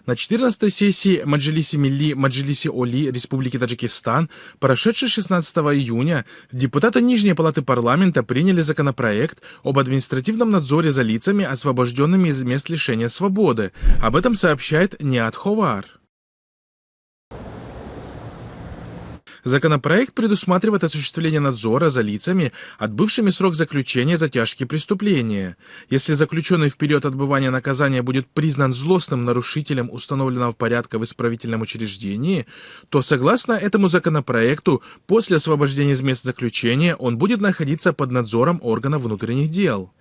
На 14-й сессии Маджлиси Оли Республики Таджикистан, прошедшей 16 июня, депутаты Нижней палаты парламента приняли законопроект об административном надзоре за лицами, освобожденными из мест лишения свободы. Об этом сообщает Ниат Ховар. Законопроект предусматривает осуществление надзора за лицами, отбывшими срок заключения за тяжкие преступления. Если заключенный в период отбывания наказания будет признан злостным нарушителем установленного порядка в исправительном учреждении, то, согласно этому законопроекту, после освобождения из мест заключения он будет находиться под надзором органов внутренних дел.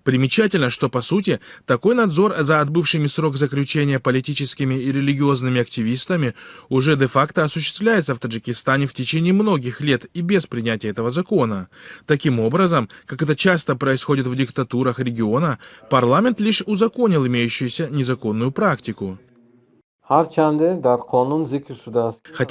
Примечательно, что, по сути, такой надзор за отбывшими срок заключения политическими и религиозными активистами уже де-факто осуществляется в Таджикистане в течение многих лет и без принятия этого закона. Таким образом, как это часто происходит в диктатурах региона, парламент лишь узаконил имеющуюся незаконную практику. Хотя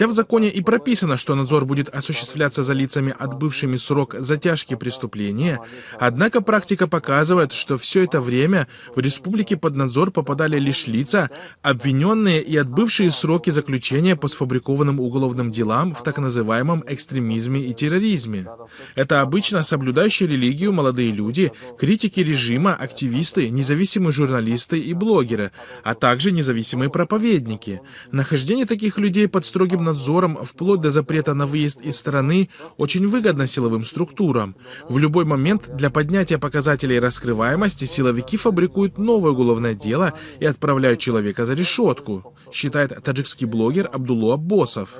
в законе и прописано, что надзор будет осуществляться за лицами, отбывшими срок за тяжкие преступления, однако практика показывает, что все это время в республике под надзор попадали лишь лица, обвиненные и отбывшие сроки заключения по сфабрикованным уголовным делам в так называемом экстремизме и терроризме. Это обычно соблюдающие религию молодые люди, критики режима, активисты, независимые журналисты и блогеры, а также независимые проповедники. Нахождение таких людей под строгим надзором, вплоть до запрета на выезд из страны, очень выгодно силовым структурам. В любой момент для поднятия показателей раскрываемости силовики фабрикуют новое уголовное дело и отправляют человека за решетку, считает таджикский блогер Абдулла Аббосов.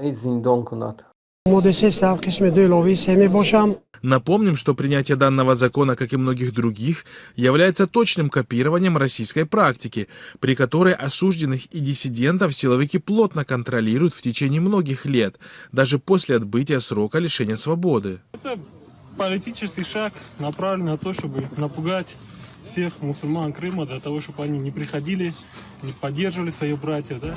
Напомним, что принятие данного закона, как и многих других, является точным копированием российской практики, при которой осужденных и диссидентов силовики плотно контролируют в течение многих лет, даже после отбытия срока лишения свободы. Это политический шаг, направленный на то, чтобы напугать всех мусульман Крыма, для того, чтобы они не приходили, не поддерживали своих братьев. Да?